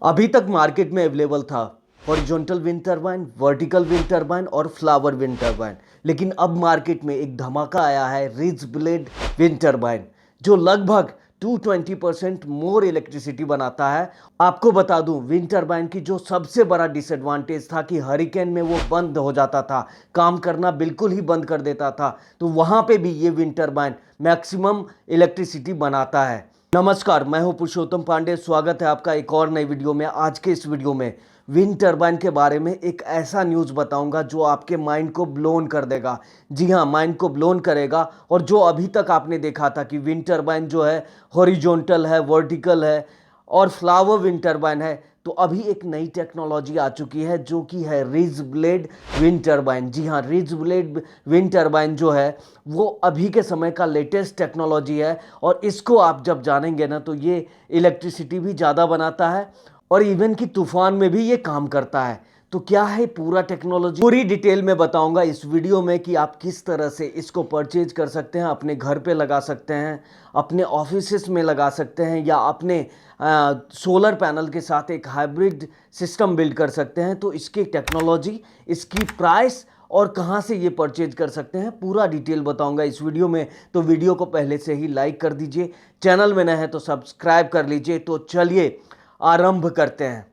अभी तक मार्केट में अवेलेबल था horizontal wind turbine, vertical wind turbine और फ्लावर विंड टरबाइन। लेकिन अब मार्केट में एक धमाका आया है रिज ब्लेड विंड टरबाइन, जो लगभग 220% मोर इलेक्ट्रिसिटी बनाता है। आपको बता दूं, विंड टरबाइन की जो सबसे बड़ा डिसएडवांटेज था कि हरिकेन में वो बंद हो जाता था, काम करना बिल्कुल ही बंद कर देता था। तो वहां पे भी ये विंड टरबाइन मैक्सिमम इलेक्ट्रिसिटी बनाता है। नमस्कार, मैं हूं पुरुषोत्तम पांडे। स्वागत है आपका एक और नई वीडियो में। आज के इस वीडियो में विंड टरबाइन के बारे में एक ऐसा न्यूज़ बताऊंगा जो आपके माइंड को ब्लोन कर देगा। जी हाँ, माइंड को ब्लोन करेगा। और जो अभी तक आपने देखा था कि विंड टरबाइन जो है हॉरिजॉन्टल है, वर्टिकल है और फ्लावर विंड टरबाइन है, तो अभी एक नई टेक्नोलॉजी आ चुकी है जो कि है रिज ब्लेड विंड टरबाइन। जी हाँ, रिज ब्लेड विंड टरबाइन जो है वो अभी के समय का लेटेस्ट टेक्नोलॉजी है। और इसको आप जब जानेंगे ना, तो ये इलेक्ट्रिसिटी भी ज़्यादा बनाता है और इवन कि तूफान में भी ये काम करता है। तो क्या है पूरा टेक्नोलॉजी, पूरी डिटेल में बताऊंगा इस वीडियो में कि आप किस तरह से इसको परचेज कर सकते हैं, अपने घर पे लगा सकते हैं, अपने ऑफिसेस में लगा सकते हैं, या अपने सोलर पैनल के साथ एक हाइब्रिड सिस्टम बिल्ड कर सकते हैं। तो इसकी टेक्नोलॉजी, इसकी प्राइस और कहाँ से ये परचेज कर सकते हैं, पूरा डिटेल बताऊंगा इस वीडियो में। तो वीडियो को पहले से ही लाइक कर दीजिए, चैनल में नए हैं तो सब्सक्राइब कर लीजिए। तो चलिए आरंभ करते हैं।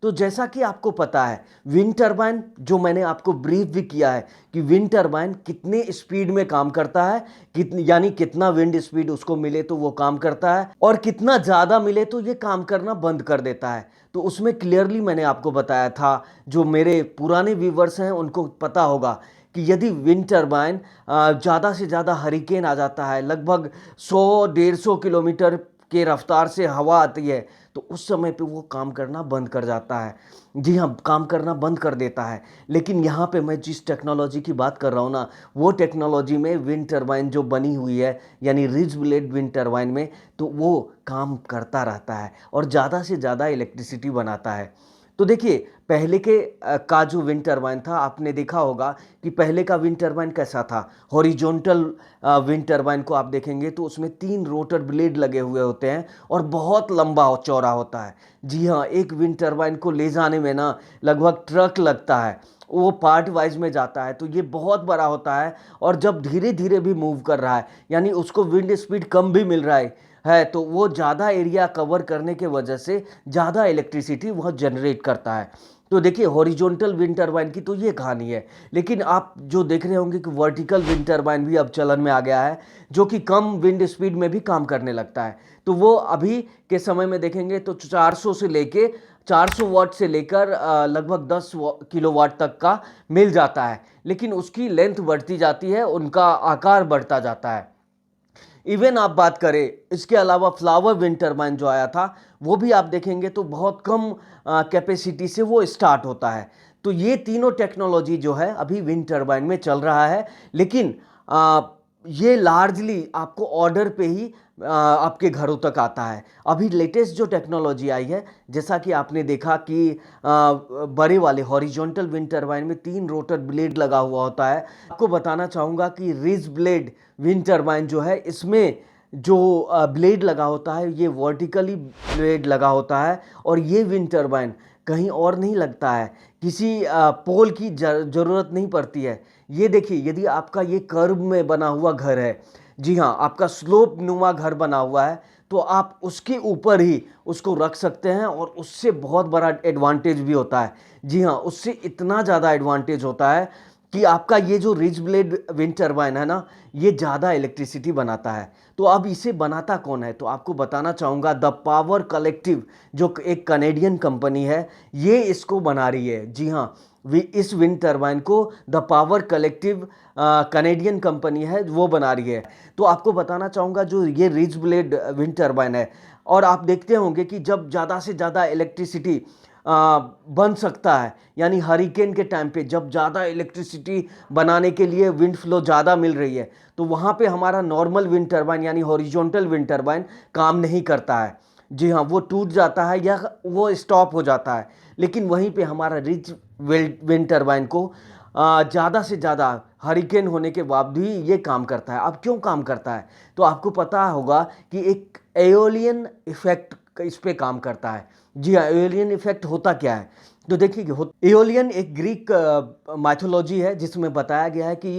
तो जैसा कि आपको पता है, विंड टरबाइन जो मैंने आपको ब्रीफ भी किया है कि विंड टरबाइन कितने स्पीड में काम करता है, यानी कितना विंड स्पीड उसको मिले तो वो काम करता है, और कितना ज़्यादा मिले तो ये काम करना बंद कर देता है। तो उसमें क्लियरली मैंने आपको बताया था, जो मेरे पुराने व्यूवर्स हैं उनको पता होगा कि यदि विंड टरबाइन ज़्यादा से ज़्यादा हरिकेन आ जाता है, लगभग 100-150 किलोमीटर के रफ्तार से हवा आती है, तो उस समय पे वो काम करना बंद कर जाता है। जी हाँ, काम करना बंद कर देता है। लेकिन यहाँ पे मैं जिस टेक्नोलॉजी की बात कर रहा हूँ ना, वो टेक्नोलॉजी में विंड टरबाइन जो बनी हुई है, यानी रिज ब्लेड विंड टरबाइन में, तो वो काम करता रहता है और ज़्यादा से ज़्यादा इलेक्ट्रिसिटी बनाता है। तो देखिए, पहले के का जो विंड टरबाइन था, आपने देखा होगा कि पहले का विंड टरबाइन कैसा था। हॉरिजॉन्टल विंड टरबाइन को आप देखेंगे तो उसमें 3 रोटर ब्लेड लगे हुए होते हैं और बहुत लंबा और चौड़ा होता है। जी हाँ, एक विंड टरबाइन को ले जाने में ना लगभग ट्रक लगता है, वो पार्ट वाइज में जाता है, तो ये बहुत बड़ा होता है। और जब धीरे धीरे भी मूव कर रहा है, यानी उसको विंड स्पीड कम भी मिल रहा है तो वो ज़्यादा एरिया कवर करने के वजह से ज़्यादा इलेक्ट्रिसिटी वह जनरेट करता है। तो देखिए, हॉरिजॉन्टल विंड टरबाइन की तो ये कहानी है। लेकिन आप जो देख रहे होंगे कि वर्टिकल विंड टरबाइन भी अब चलन में आ गया है, जो कि कम विंड स्पीड में भी काम करने लगता है। तो वो अभी के समय में देखेंगे तो 400 वाट से लेकर लगभग 10 किलोवाट तक का मिल जाता है। लेकिन उसकी लेंथ बढ़ती जाती है, उनका आकार बढ़ता जाता है। इवन आप बात करें, इसके अलावा फ्लावर विंड टरबाइन जो आया था, वो भी आप देखेंगे तो बहुत कम कैपेसिटी से वो स्टार्ट होता है। तो ये तीनों टेक्नोलॉजी जो है अभी विंड टरबाइन में चल रहा है। लेकिन ये लार्जली आपको ऑर्डर पे ही आपके घरों तक आता है। अभी लेटेस्ट जो टेक्नोलॉजी आई है, जैसा कि आपने देखा कि बड़े वाले हॉरिजॉन्टल विंड टरबाइन में 3 रोटर ब्लेड लगा हुआ होता है। आपको बताना चाहूँगा कि रिज ब्लेड विंड टरबाइन जो है, इसमें जो ब्लेड लगा होता है ये वर्टिकली ब्लेड लगा होता है। और ये विंड टरबाइन कहीं और नहीं लगता है, किसी पोल की ज़रूरत नहीं पड़ती है। ये देखिए, यदि आपका ये कर्व में बना हुआ घर है, जी हाँ, आपका स्लोप नुमा घर बना हुआ है, तो आप उसके ऊपर ही उसको रख सकते हैं और उससे बहुत बड़ा एडवांटेज भी होता है। जी हाँ, उससे इतना ज़्यादा एडवांटेज होता है कि आपका ये जो रिज ब्लेड विंड टरबाइन है ना, ये ज़्यादा इलेक्ट्रिसिटी बनाता है। तो अब इसे बनाता कौन है, तो आपको बताना चाहूँगा, द पावर कलेक्टिव जो एक कनेडियन कंपनी है, ये इसको बना रही है। जी हाँ, इस विंड टरबाइन को the power collective Canadian company है वो बना रही है। तो आपको बताना चाहूँगा, जो ये रिज ब्लेड विंड टरबाइन है, और आप देखते होंगे कि जब ज़्यादा से ज़्यादा इलेक्ट्रिसिटी बन सकता है, यानी हरिकेन के टाइम पे जब ज़्यादा इलेक्ट्रिसिटी बनाने के लिए विंड फ्लो ज़्यादा मिल रही है, तो वहाँ पे हमारा नॉर्मल विंड टरबाइन यानी हॉरिजॉन्टल विंड टरबाइन काम नहीं करता है। जी हाँ, वो टूट जाता है या वो स्टॉप हो जाता है। लेकिन वहीं पे हमारा रिच विंड टरबाइन को ज़्यादा से ज़्यादा हरिकेन होने के बाद भी ये काम करता है। अब क्यों काम करता है, तो आपको पता होगा कि एक एओलियन इफेक्ट इस पे काम करता है। जी हाँ, एओलियन इफ़ेक्ट होता क्या है? तो देखिए एओलियन एक ग्रीक माइथोलॉजी है जिसमें बताया गया है कि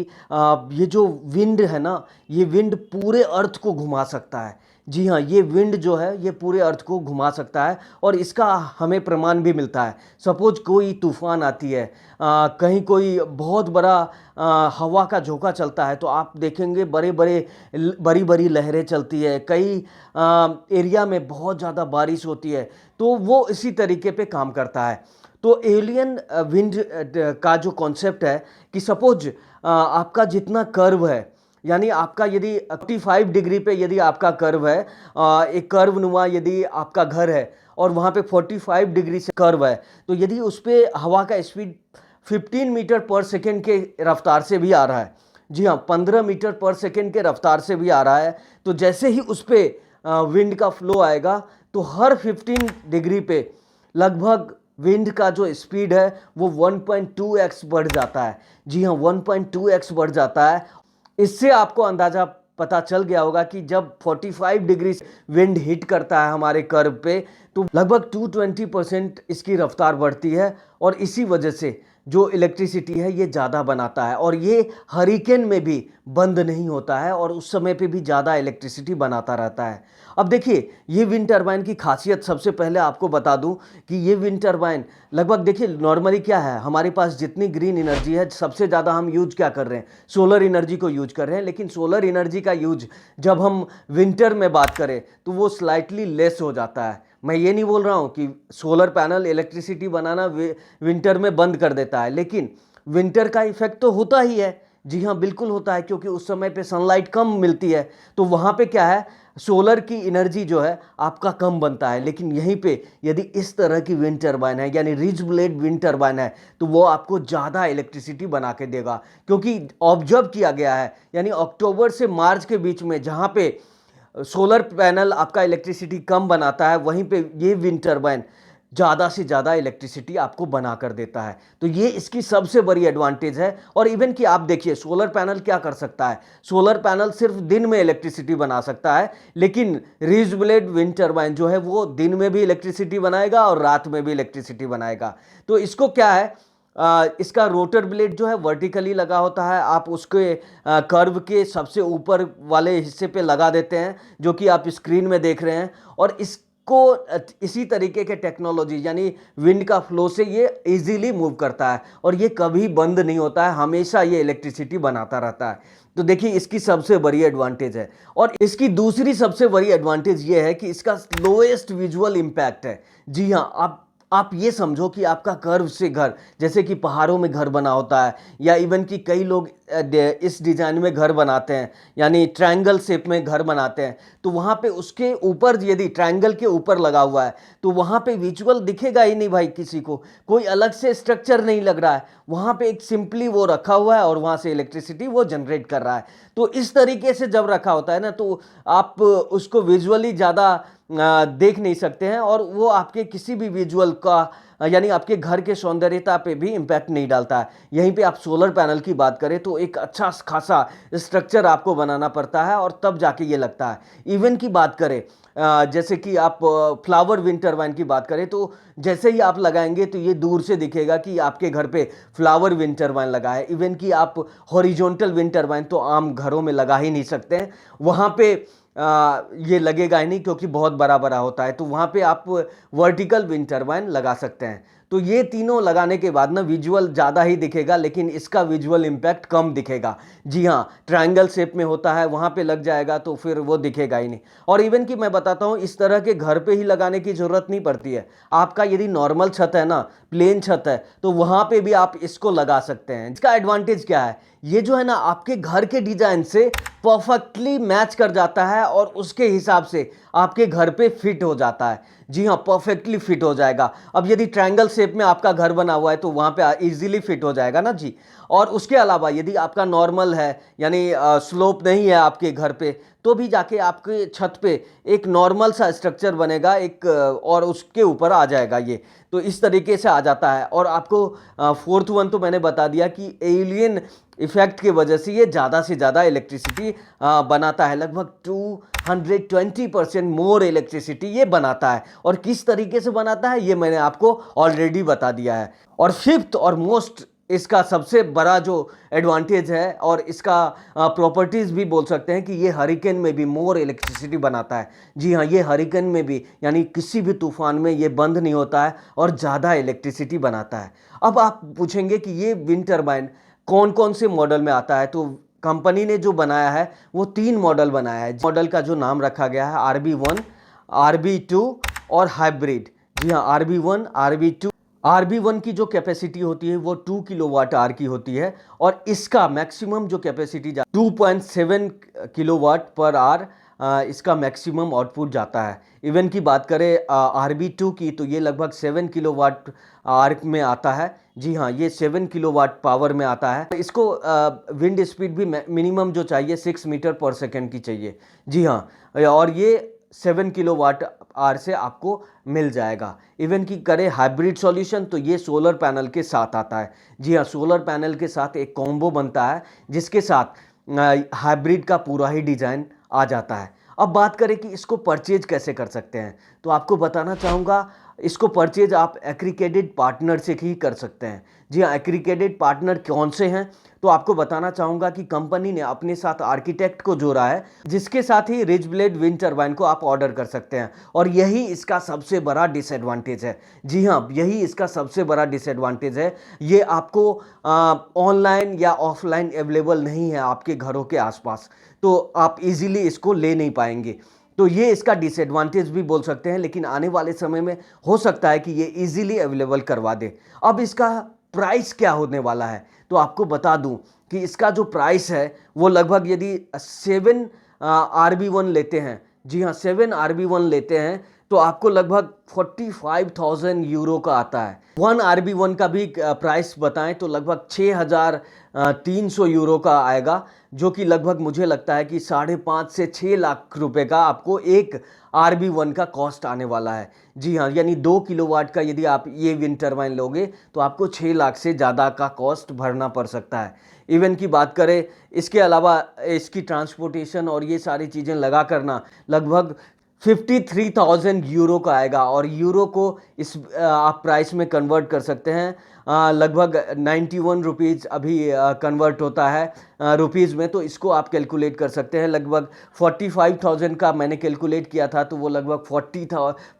ये जो विंड है ना, ये विंड पूरे अर्थ को घुमा सकता है। जी हाँ, ये विंड जो है ये पूरे अर्थ को घुमा सकता है और इसका हमें प्रमाण भी मिलता है। सपोज़ कोई तूफ़ान आती है, कहीं कोई बहुत बड़ा हवा का झोंका चलता है तो आप देखेंगे बड़ी-बड़ी लहरें चलती है। कई एरिया में बहुत ज़्यादा बारिश होती है, तो वो इसी तरीके पे काम करता है। तो एलियन विंड का जो कॉन्सेप्ट है कि सपोज आपका जितना कर्व है, यानी आपका यदि 45 डिग्री पे यदि आपका कर्व है, एक कर्व नुमा यदि आपका घर है और वहाँ पे 45 डिग्री से कर्व है, तो यदि उस पे हवा का स्पीड 15 मीटर पर सेकेंड के रफ्तार से भी आ रहा है, जी हाँ, 15 मीटर पर सेकेंड के रफ्तार से भी आ रहा है, तो जैसे ही उस पे विंड का फ्लो आएगा तो हर 15 डिग्री पे लगभग विंड का जो स्पीड है वो 1.2x बढ़ जाता है। जी हाँ, 1.2x बढ़ जाता है। इससे आपको अंदाजा पता चल गया होगा कि जब 45 डिग्री विंड हिट करता है हमारे कर्व पे तो लगभग 220% इसकी रफ्तार बढ़ती है और इसी वजह से जो इलेक्ट्रिसिटी है ये ज़्यादा बनाता है और ये हरिकेन में भी बंद नहीं होता है और उस समय पे भी ज़्यादा इलेक्ट्रिसिटी बनाता रहता है। अब देखिए ये विंड टरबाइन की खासियत सबसे पहले आपको बता दूं कि ये विंड टरबाइन लगभग देखिए नॉर्मली क्या है, हमारे पास जितनी ग्रीन एनर्जी है सबसे ज़्यादा हम यूज क्या कर रहे हैं, सोलर एनर्जी को यूज कर रहे हैं। लेकिन सोलर एनर्जी का यूज जब हम विंटर में बात करें तो वो स्लाइटली लेस हो जाता है। मैं ये नहीं बोल रहा हूँ कि सोलर पैनल इलेक्ट्रिसिटी बनाना विंटर में बंद कर देता है, लेकिन विंटर का इफेक्ट तो होता ही है। जी हाँ, बिल्कुल होता है, क्योंकि उस समय पे सनलाइट कम मिलती है तो वहाँ पे क्या है, सोलर की एनर्जी जो है आपका कम बनता है। लेकिन यहीं पे यदि इस तरह की विंड टरबाइन है यानी रिज ब्लेड विंड टरबाइन है तो वो आपको ज़्यादा इलेक्ट्रिसिटी बना के देगा, क्योंकि ऑब्जर्व किया गया है यानी अक्टूबर से मार्च के बीच में जहाँ पे सोलर पैनल आपका इलेक्ट्रिसिटी कम बनाता है वहीं पे ये विंड टरबाइन ज़्यादा से ज़्यादा इलेक्ट्रिसिटी आपको बना कर देता है। तो ये इसकी सबसे बड़ी एडवांटेज है। और इवन कि आप देखिए सोलर पैनल क्या कर सकता है, सोलर पैनल सिर्फ दिन में इलेक्ट्रिसिटी बना सकता है, लेकिन रिज ब्लेड विंड टरबाइन जो है वो दिन में भी इलेक्ट्रिसिटी बनाएगा और रात में भी इलेक्ट्रिसिटी बनाएगा। तो इसको क्या है, इसका रोटर ब्लेड जो है वर्टिकली लगा होता है, आप उसके कर्व के सबसे ऊपर वाले हिस्से पे लगा देते हैं जो कि आप स्क्रीन में देख रहे हैं। और इसको इसी तरीके के टेक्नोलॉजी यानी विंड का फ्लो से ये इजीली मूव करता है और ये कभी बंद नहीं होता है, हमेशा ये इलेक्ट्रिसिटी बनाता रहता है। तो देखिए इसकी सबसे बड़ी एडवांटेज है। और इसकी दूसरी सबसे बड़ी एडवांटेज ये है कि इसका लोएस्ट विजुअल इम्पैक्ट है। जी हाँ, आप ये समझो कि आपका कर्व से घर, जैसे कि पहाड़ों में घर बना होता है या इवन कि कई लोग इस डिज़ाइन में घर बनाते हैं यानी ट्रायंगल शेप में घर बनाते हैं, तो वहाँ पे उसके ऊपर यदि ट्रायंगल के ऊपर लगा हुआ है तो वहाँ पे विजुअल दिखेगा ही नहीं भाई, किसी को कोई अलग से स्ट्रक्चर नहीं लग रहा है, वहाँ पे एक सिंपली वो रखा हुआ है और वहाँ से इलेक्ट्रिसिटी वो जनरेट कर रहा है। तो इस तरीके से जब रखा होता है ना तो आप उसको विजुअली ज़्यादा देख नहीं सकते हैं और वो आपके किसी भी विजुअल का यानी आपके घर के सौंदर्यता पे भी इम्पैक्ट नहीं डालता है। यहीं पे आप सोलर पैनल की बात करें तो एक अच्छा खासा स्ट्रक्चर आपको बनाना पड़ता है और तब जाके ये लगता है। इवन की बात करें जैसे कि आप फ्लावर विंड टरबाइन की बात करें तो जैसे ही आप लगाएंगे तो ये दूर से दिखेगा कि आपके घर पे फ्लावर विंड टरबाइन लगा है। इवन कि आप हॉरिजॉन्टल विंड टरबाइन तो आम घरों में लगा ही नहीं सकते हैं, वहाँ पे ये लगेगा ही नहीं क्योंकि बहुत बड़ा बड़ा होता है, तो वहाँ पे आप वर्टिकल विंड टरबाइन लगा सकते हैं। तो ये तीनों लगाने के बाद ना विजुअल ज़्यादा ही दिखेगा लेकिन इसका विजुअल इम्पैक्ट कम दिखेगा। जी हाँ, ट्रायंगल शेप में होता है वहाँ पे लग जाएगा तो फिर वो दिखेगा ही नहीं। और इवन कि मैं बताता हूँ इस तरह के घर पे ही लगाने की ज़रूरत नहीं पड़ती है। आपका यदि नॉर्मल छत है ना, प्लेन छत है, तो वहाँ पे भी आप इसको लगा सकते हैं। इसका एडवांटेज क्या है, ये जो है ना आपके घर के डिज़ाइन से परफेक्टली मैच कर जाता है और उसके हिसाब से आपके घर पे फिट हो जाता है। जी हाँ, परफेक्टली फिट हो जाएगा। अब यदि ट्रायंगल शेप में आपका घर बना हुआ है तो वहाँ पे इजीली फिट हो जाएगा ना जी। और उसके अलावा यदि आपका नॉर्मल है यानी स्लोप नहीं है आपके घर पे, तो भी जाके आपके छत पे एक नॉर्मल सा स्ट्रक्चर बनेगा एक और उसके ऊपर आ जाएगा ये। तो इस तरीके से आ जाता है। और आपको फोर्थ वन तो मैंने बता दिया कि एलियन इफेक्ट की वजह से ये ज़्यादा से ज़्यादा इलेक्ट्रिसिटी बनाता है, लगभग 220% मोर इलेक्ट्रिसिटी ये बनाता है। और किस तरीके से बनाता है ये मैंने आपको ऑलरेडी बता दिया है। और फिफ्थ और मोस्ट इसका सबसे बड़ा जो एडवांटेज है और इसका प्रॉपर्टीज़ भी बोल सकते हैं कि ये हरिकेन में भी मोर इलेक्ट्रिसिटी बनाता है। जी हाँ, ये हरिकेन में भी यानी किसी भी तूफान में ये बंद नहीं होता है और ज़्यादा इलेक्ट्रिसिटी बनाता है। अब आप पूछेंगे कि ये विंड टर्बाइन कौन कौन से मॉडल में आता है, तो कंपनी ने जो बनाया है वो 3 मॉडल बनाया है। मॉडल का जो नाम रखा गया है RB1, RB2 और हाइब्रिड। जी हाँ, RB1, RB2। RB1 की जो कैपेसिटी होती है वो 2 किलोवाट आवर की होती है और इसका मैक्सिमम जो कैपेसिटी 2.7 किलोवाट पर आवर इसका मैक्सिमम आउटपुट जाता है। इवन की बात करें RB2 की तो ये लगभग 7 किलोवाट आवर में आता है। जी हाँ, ये 7 किलोवाट पावर में आता है। इसको विंड स्पीड भी मिनिमम जो चाहिए 6 मीटर पर सेकेंड की चाहिए। जी हाँ, और ये 7 किलोवाट आवर से आपको मिल जाएगा। इवन की करें हाइब्रिड सॉल्यूशन तो ये सोलर पैनल के साथ आता है। जी हाँ, सोलर पैनल के साथ एक कॉम्बो बनता है जिसके साथ हाइब्रिड का पूरा ही डिज़ाइन आ जाता है। अब बात करें कि इसको परचेज कैसे कर सकते हैं, तो आपको बताना चाहूँगा इसको परचेज आप एग्रीगेटेड पार्टनर से ही कर सकते हैं। जी हाँ, एग्रीगेटेड पार्टनर कौन से हैं, तो आपको बताना चाहूँगा कि कंपनी ने अपने साथ आर्किटेक्ट को जोड़ा है जिसके साथ ही रिज ब्लेड विंड टर्बाइन को आप ऑर्डर कर सकते हैं। और यही इसका सबसे बड़ा डिसएडवांटेज है। जी हाँ, यही इसका सबसे बड़ा डिसएडवांटेज है। ये आपको ऑनलाइन या ऑफलाइन अवेलेबल नहीं है आपके घरों के आसपास, तो आप इजीली इसको ले नहीं पाएंगे। तो ये इसका डिसएडवांटेज भी बोल सकते हैं, लेकिन आने वाले समय में हो सकता है कि ये इजीली अवेलेबल करवा दे। अब इसका प्राइस क्या होने वाला है, तो आपको बता दूं कि इसका जो प्राइस है वो लगभग यदि 7 RB1 लेते हैं, जी हाँ 7 RB1 लेते हैं तो आपको लगभग 45,000 यूरो का आता है। 1 RB1 का भी प्राइस बताएं तो लगभग 6,300 यूरो का आएगा, जो कि लगभग मुझे लगता है कि 5.5 से 6 लाख रुपए का आपको एक RB1 का कॉस्ट आने वाला है। जी हाँ, यानी 2 किलोवाट का यदि आप ये विंड टर्बाइन लोगे तो आपको 6 लाख से ज़्यादा का कॉस्ट भरना पड़ सकता है। इवन की बात करें इसके अलावा इसकी ट्रांसपोर्टेशन और ये सारी चीज़ें लगा करना लगभग 53,000 यूरो का आएगा। और यूरो को इस आप प्राइस में कन्वर्ट कर सकते हैं, लगभग 91 रुपीज़ अभी कन्वर्ट होता है रुपीज़ में, तो इसको आप कैलकुलेट कर सकते हैं। लगभग 45,000 का मैंने कैलकुलेट किया था तो वो लगभग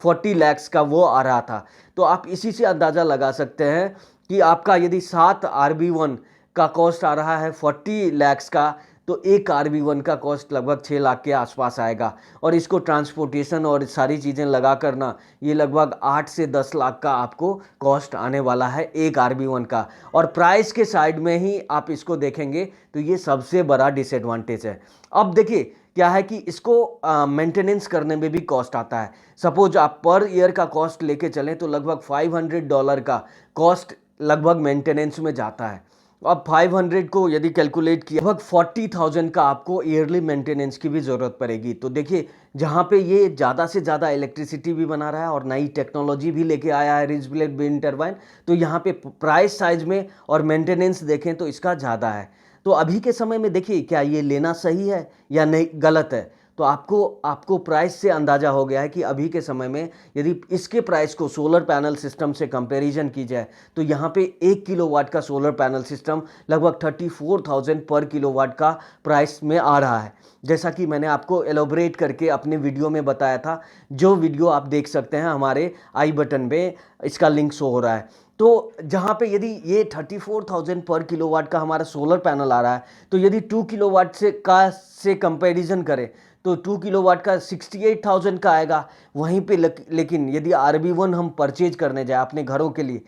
40 लैक्स का वो आ रहा था। तो आप इसी से अंदाज़ा लगा सकते हैं कि आपका यदि 7 RB1 का कॉस्ट आ रहा है 40 लैक्स का, तो एक RB1 का कॉस्ट लगभग 6 लाख के आसपास आएगा। और इसको ट्रांसपोर्टेशन और सारी चीज़ें लगा करना ये लगभग 8 से 10 लाख का आपको कॉस्ट आने वाला है एक RB1 का। और प्राइस के साइड में ही आप इसको देखेंगे तो ये सबसे बड़ा डिसएडवांटेज है। अब देखिए क्या है कि इसको मेंटेनेंस करने में भी कॉस्ट आता है। सपोज आप पर ईयर का कॉस्ट लेके चलें तो लगभग $500 का कॉस्ट लगभग मेंटेनेंस में जाता है। अब 500 को यदि कैलकुलेट किया लगभग 40,000 का आपको ईयरली मेंटेनेंस की भी ज़रूरत पड़ेगी। तो देखिए जहाँ पे ये ज़्यादा से ज़्यादा इलेक्ट्रिसिटी भी बना रहा है और नई टेक्नोलॉजी भी लेके आया है रिज ब्लेड विंड टर्बाइन, तो यहाँ पे प्राइस साइज में और मेंटेनेंस देखें तो इसका ज़्यादा है। तो अभी के समय में देखिए क्या ये लेना सही है या नहीं गलत है, तो आपको प्राइस से अंदाज़ा हो गया है कि अभी के समय में यदि इसके प्राइस को सोलर पैनल सिस्टम से कंपैरिजन की जाए तो यहाँ पे 1 किलोवाट का सोलर पैनल सिस्टम लगभग 34,000 पर किलोवाट का प्राइस में आ रहा है। जैसा कि मैंने आपको एलोबरेट करके अपने वीडियो में बताया था, जो वीडियो आप देख सकते हैं हमारे आई बटन पे इसका लिंक शो हो रहा है। तो जहाँ पे यदि ये 34,000 पर किलोवाट का हमारा सोलर पैनल आ रहा है, तो यदि 2 किलोवाट से कंपैरिजन करें तो 2 किलोवाट का 68,000 का आएगा। वहीं पे लेकिन यदि RB1 हम परचेज करने जाए अपने घरों के लिए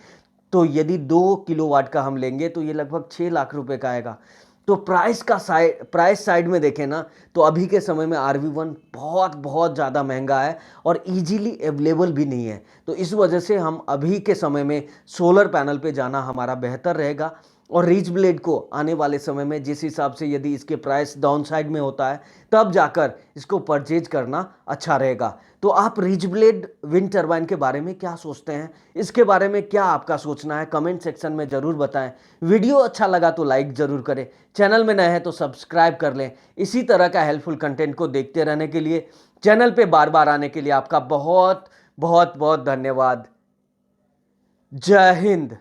तो यदि 2 किलोवाट का हम लेंगे तो ये लगभग 6 लाख रुपए का आएगा। तो प्राइस साइड में देखें ना तो अभी के समय में RB1 बहुत बहुत ज़्यादा महंगा है और इजीली अवेलेबल भी नहीं है। तो इस वजह से हम अभी के समय में सोलर पैनल पे जाना हमारा बेहतर रहेगा। और रिच ब्लेड को आने वाले समय में जिस हिसाब से यदि इसके प्राइस डाउन साइड में होता है तब जाकर इसको परचेज करना अच्छा रहेगा। तो आप रिच ब्लेड विंड टरबाइन के बारे में क्या सोचते हैं? इसके बारे में क्या आपका सोचना है कमेंट सेक्शन में ज़रूर बताएं। वीडियो अच्छा लगा तो लाइक ज़रूर करें, चैनल में नए हैं तो सब्सक्राइब कर लें। इसी तरह का हेल्पफुल कंटेंट को देखते रहने के लिए, चैनल पे बार बार आने के लिए आपका बहुत बहुत बहुत धन्यवाद। जय हिंद।